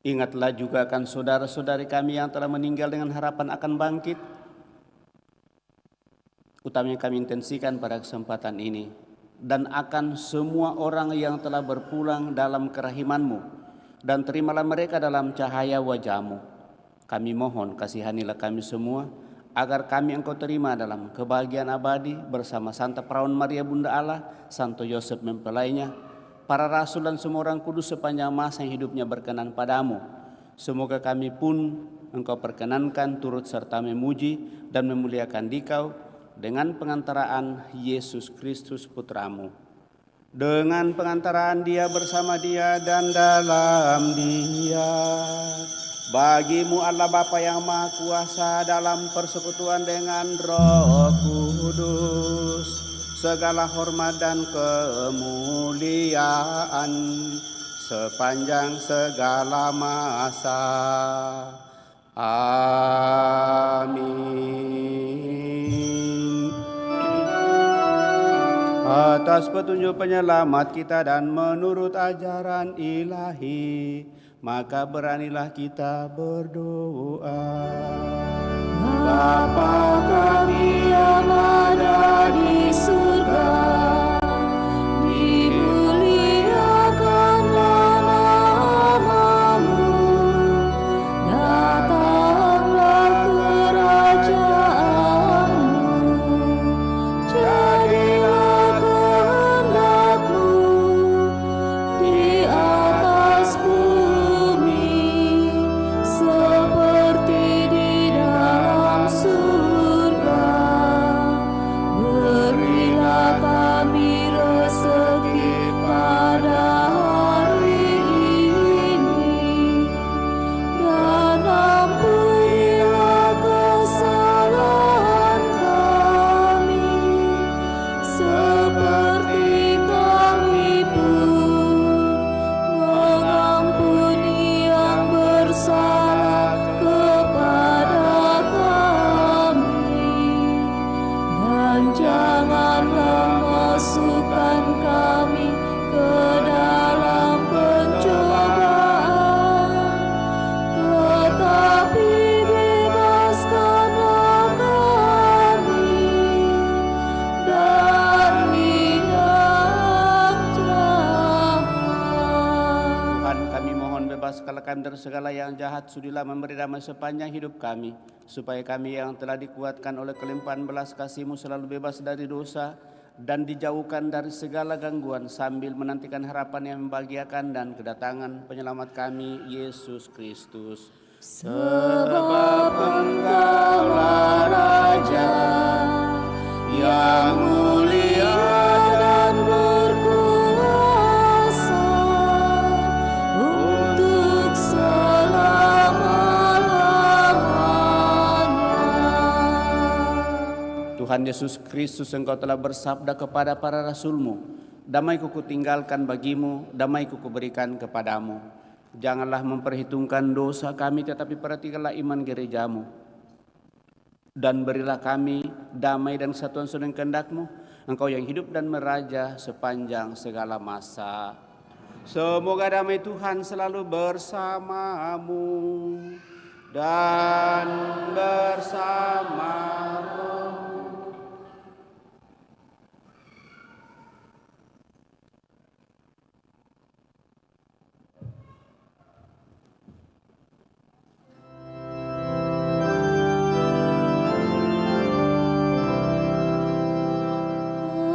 Ingatlah juga akan saudara-saudari kami yang telah meninggal dengan harapan akan bangkit. Utamanya kami intensikan pada kesempatan ini. Dan akan semua orang yang telah berpulang dalam kerahiman-Mu. Dan terimalah mereka dalam cahaya wajah-Mu. Kami mohon kasihanilah kami semua, agar kami Engkau terima dalam kebahagiaan abadi bersama Santa Perawan Maria Bunda Allah, Santo Yosef mempelainya, para rasul dan semua orang kudus sepanjang masa yang hidupnya berkenan padamu. Semoga kami pun Engkau perkenankan turut serta memuji dan memuliakan Dikau dengan pengantaraan Yesus Kristus Putramu. Dengan pengantaraan Dia, bersama Dia, dan dalam Dia, bagimu Allah Bapa yang Maha Kuasa dalam persekutuan dengan Roh Kudus, segala hormat dan kemuliaan sepanjang segala masa. Amin. Atas petunjuk penyelamat kita dan menurut ajaran ilahi, maka beranilah kita berdoa. Bapa kami yang ada di surga, dimuliakanlah nama-Mu, datanglah kerajaan-Mu, jadilah kehendak-Mu di atas bumi seperti di dalam surga. Berilah kami rezeki pada hari ini, dan ampunilah kesalahan kami, seperti kami pun mengampuni yang bersalah kepada kami. Dan janganlah masukkan kami ke dalam pencobaan, tetapi bebaskanlah kami dari yang jahat. Tuhan, kami mohon bebaskanlah kami dari segala yang jahat. Sudilah memberi damai sepanjang hidup kami, supaya kami yang telah dikuatkan oleh kelimpahan belas kasih-Mu selalu bebas dari dosa dan dijauhkan dari segala gangguan, sambil menantikan harapan yang membahagiakan dan kedatangan penyelamat kami, Yesus Kristus. Sebab Engkaulah Raja yang mulia dan berkuasa untuk selama-lamanya. Tuhan Yesus Kristus, Engkau telah bersabda kepada para rasul-Mu, damai-Ku kutinggalkan bagimu, damai-Ku kuberikan kepadamu. Janganlah memperhitungkan dosa kami, tetapi perhatikanlah iman gereja-Mu. Dan berilah kami damai dan kesatuan sesuai kehendak-Mu, Engkau yang hidup dan meraja sepanjang segala masa. Semoga damai Tuhan selalu bersamamu dan bersamamu.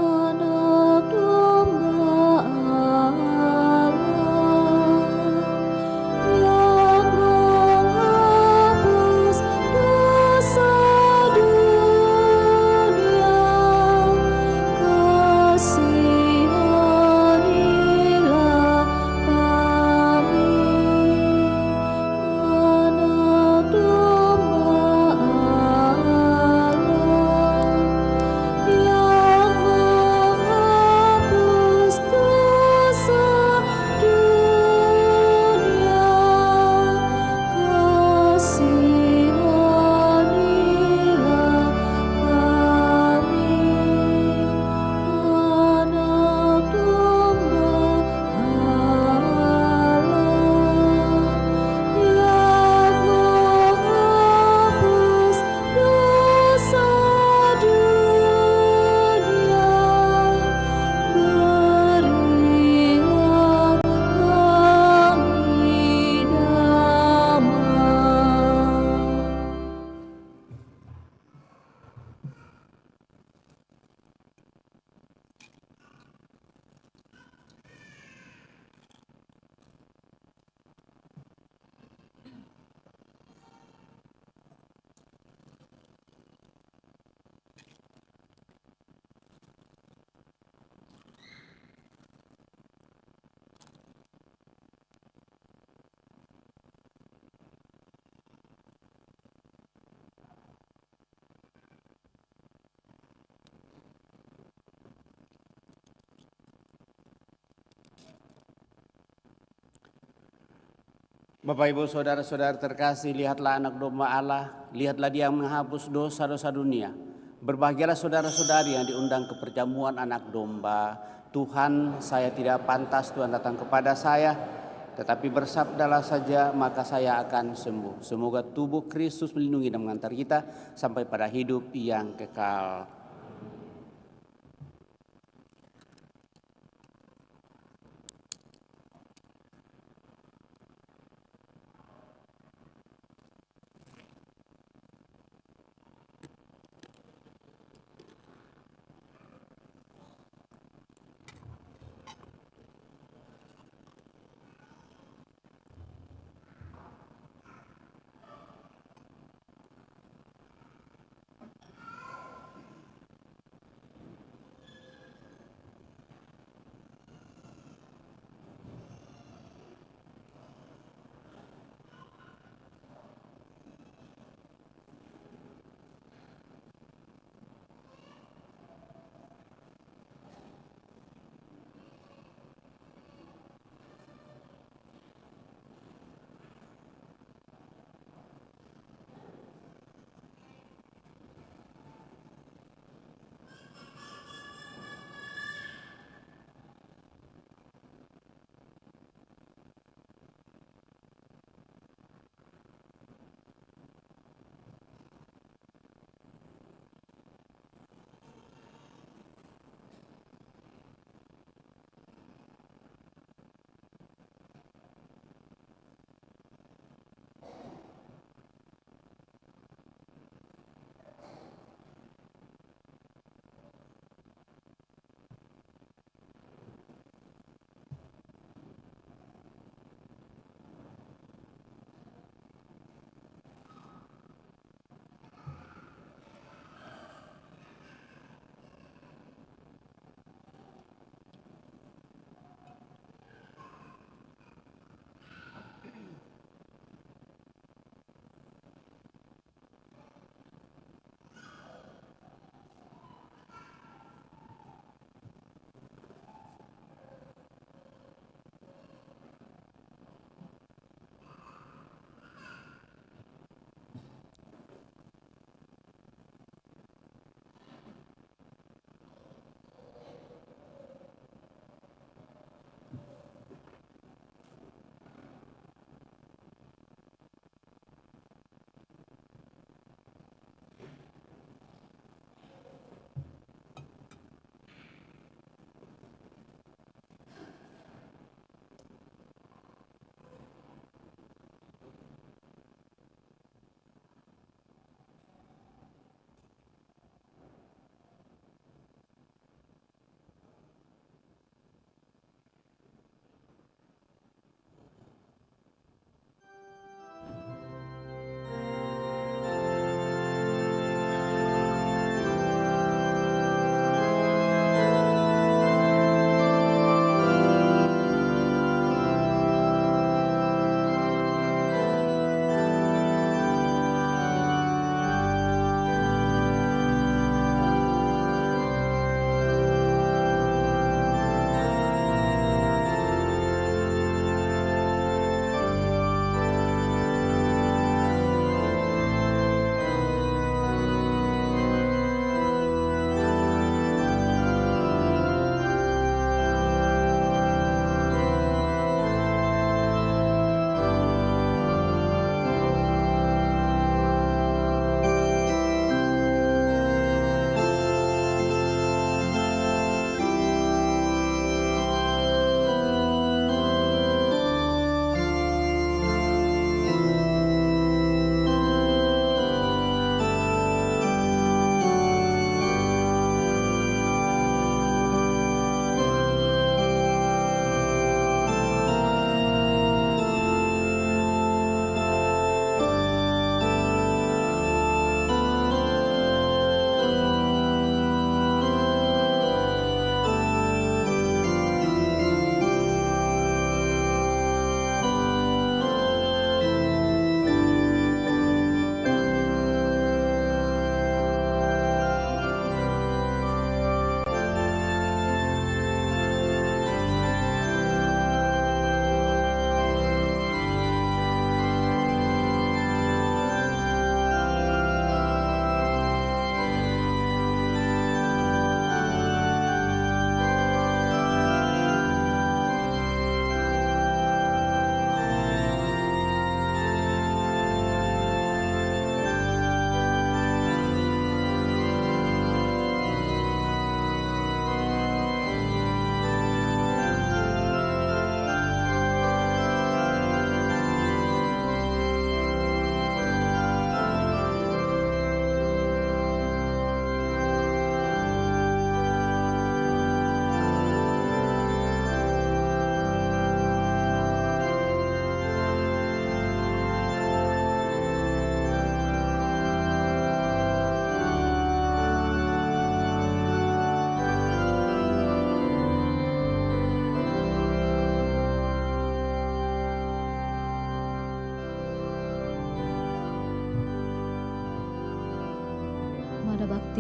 Anak domba Allah yang menghapus dosa dunia, kasihanilah kami. Anak domba Allah yang menghapus dosa dunia, kasihanilah kami. Anak domba Allah yang menghapus dosa dunia, berilah kami damai. Bapak, Ibu, Saudara-saudara terkasih, lihatlah anak domba Allah, lihatlah Dia yang menghapus dosa-dosa dunia. Berbahagialah saudara-saudari yang diundang ke perjamuan anak domba. Tuhan, saya tidak pantas Tuhan datang kepada saya, tetapi bersabdalah saja maka saya akan sembuh. Semoga tubuh Kristus melindungi dan mengantar kita sampai pada hidup yang kekal.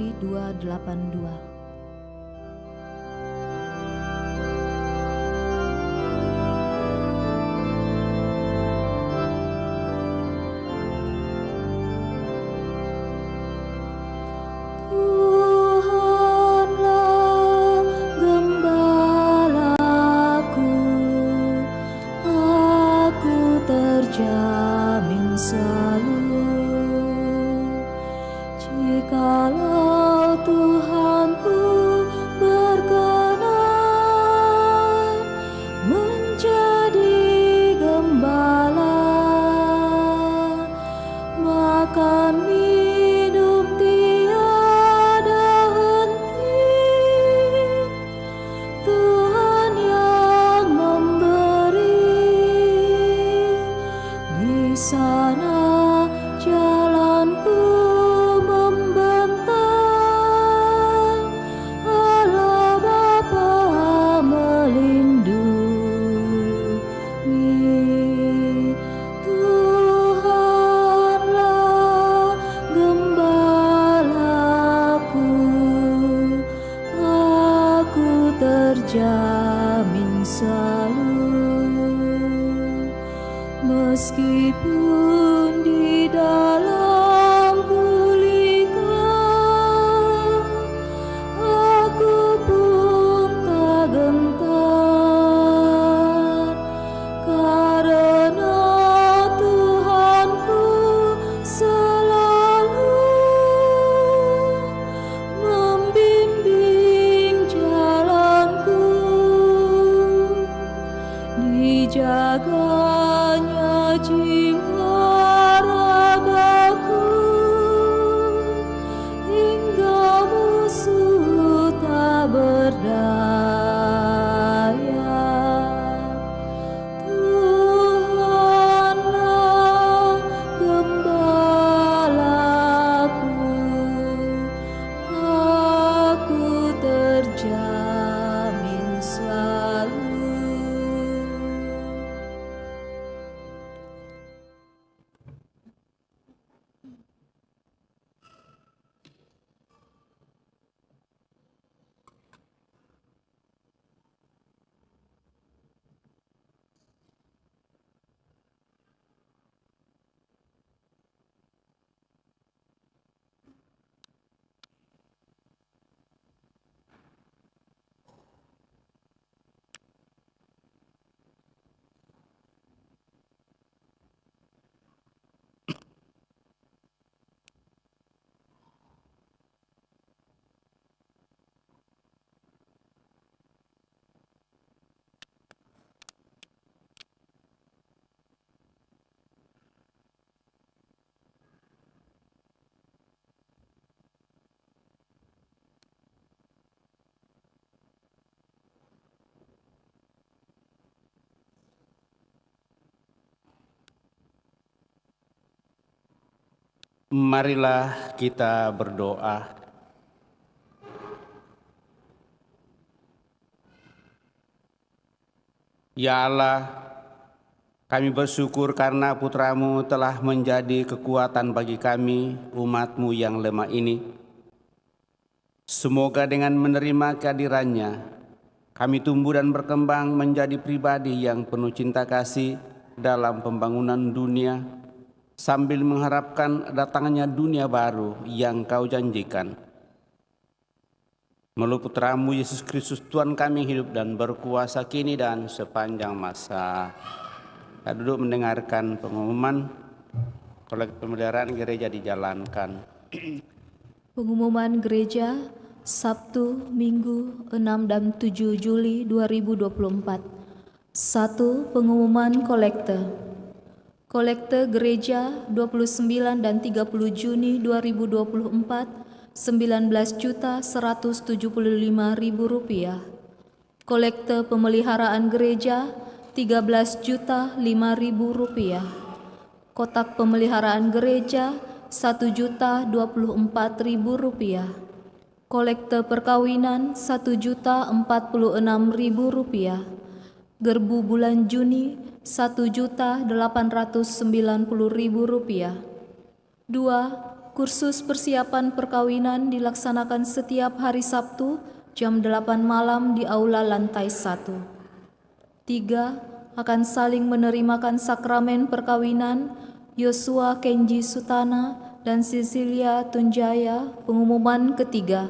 Bakti 282. Tuhanlah gembalaku, aku terjamin selalu. Jikalau Tuhanku berkenan menjadi gembala, makan minum tiada henti. Tuhan yang memberi, di sana jalanku membentang. Allah Bapa melindungi. Tuhanlah gembalaku, aku terjamin selalu. Meskipun di dalam gulita, aku pun tak gentar, karena Tuhanku selalu membimbing jalanku. Dijaganya jiwa ragaku, hingga musuh tak berdaya. Tuhanlah gembalaku, aku terjamin selalu. Marilah kita berdoa. Ya Allah, kami bersyukur karena Putra-Mu telah menjadi kekuatan bagi kami, umat-Mu yang lemah ini. Semoga dengan menerima kehadirannya, kami tumbuh dan berkembang menjadi pribadi yang penuh cinta kasih dalam pembangunan dunia, sambil mengharapkan datangnya dunia baru yang Kau janjikan. Melalui Putra-Mu Yesus Kristus Tuhan kami hidup dan berkuasa kini dan sepanjang masa. Kita duduk mendengarkan pengumuman kolektif pemeliharaan gereja dijalankan. Pengumuman gereja Sabtu, Minggu 6 dan 7 Juli 2024. 1. Pengumuman kolekte. Kolekte gereja 29 dan 30 Juni 2024 Rp19.175.000. Kolekte pemeliharaan gereja Rp13.005.000. Kotak pemeliharaan gereja Rp1.024.000. Kolekte perkawinan Rp1.046.000. Gerbu bulan Juni Rp1.890.000. 2. kursus persiapan perkawinan dilaksanakan setiap hari Sabtu jam 8 malam di aula lantai 1. 3. Akan saling menerimakan sakramen perkawinan Yosua Kenji Sutana dan Cecilia Tunjaya. Pengumuman ketiga.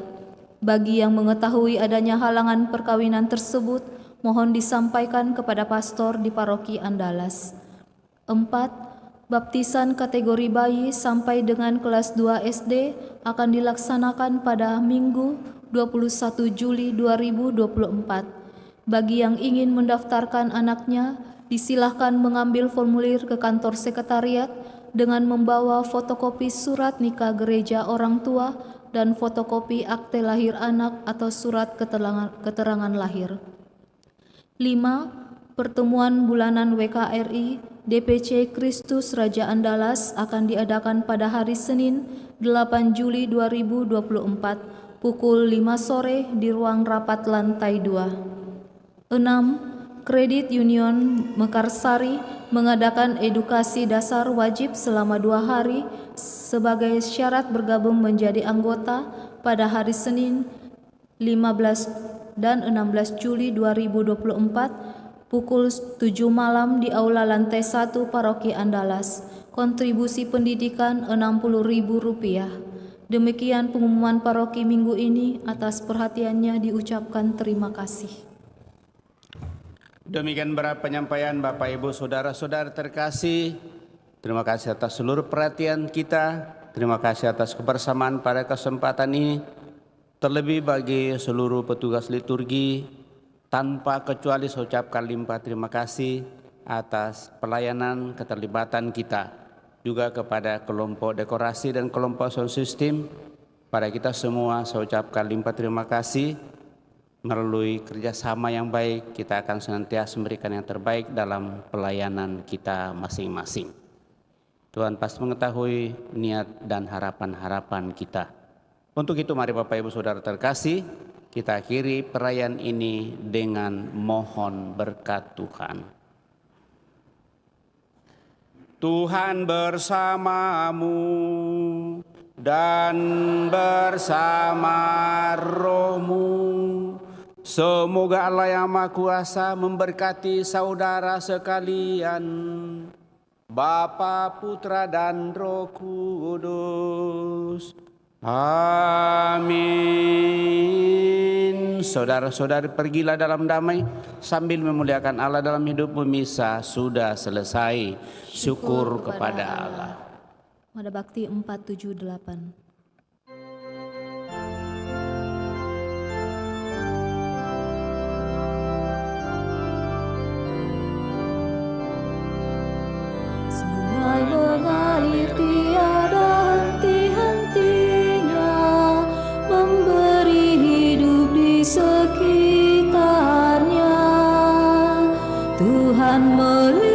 Bagi yang mengetahui adanya halangan perkawinan tersebut, mohon disampaikan kepada pastor di paroki Andalas. 4. Baptisan kategori bayi sampai dengan kelas 2 SD akan dilaksanakan pada Minggu 21 Juli 2024. Bagi yang ingin mendaftarkan anaknya, disilahkan mengambil formulir ke kantor sekretariat dengan membawa fotokopi surat nikah gereja orang tua dan fotokopi akte lahir anak atau surat keterangan lahir. 5. Pertemuan bulanan WKRI DPC Kristus Raja Andalas akan diadakan pada hari Senin 8 Juli 2024 pukul 5 sore di ruang rapat lantai 2. 6. Kredit Union Mekarsari mengadakan edukasi dasar wajib selama 2 hari sebagai syarat bergabung menjadi anggota pada hari Senin 15 dan 16 Juli 2024 pukul 7 malam di aula lantai 1 Paroki Andalas. Kontribusi pendidikan Rp60.000. Demikian pengumuman paroki minggu ini. Atas perhatiannya diucapkan terima kasih. Demikian berat penyampaian Bapak Ibu Saudara-saudara terkasih. Terima kasih atas seluruh perhatian kita. Terima kasih atas kebersamaan pada kesempatan ini. Terlebih bagi seluruh petugas liturgi, tanpa kecuali saya ucapkan limpah terima kasih atas pelayanan keterlibatan kita. Juga kepada kelompok dekorasi dan kelompok sound system. Pada kita semua saya ucapkan limpah terima kasih. Melalui kerjasama yang baik, kita akan senantiasa memberikan yang terbaik dalam pelayanan kita masing-masing. Tuhan pasti mengetahui niat dan harapan-harapan kita. Untuk itu mari Bapak Ibu Saudara terkasih, kita akhiri perayaan ini dengan mohon berkat Tuhan. Tuhan bersamamu dan bersama rohmu. Semoga Allah yang Maha Kuasa memberkati saudara sekalian, Bapa, Putra, dan Roh Kudus. Amin. Saudara-saudari, pergilah dalam damai sambil memuliakan Allah dalam hidupmu. Misa sudah selesai. Syukur kepada Allah. Mada Bakti 478. Sungai mengalir tiada henti-hentinya, memberi hidup di sekitarnya. Tuhan melihat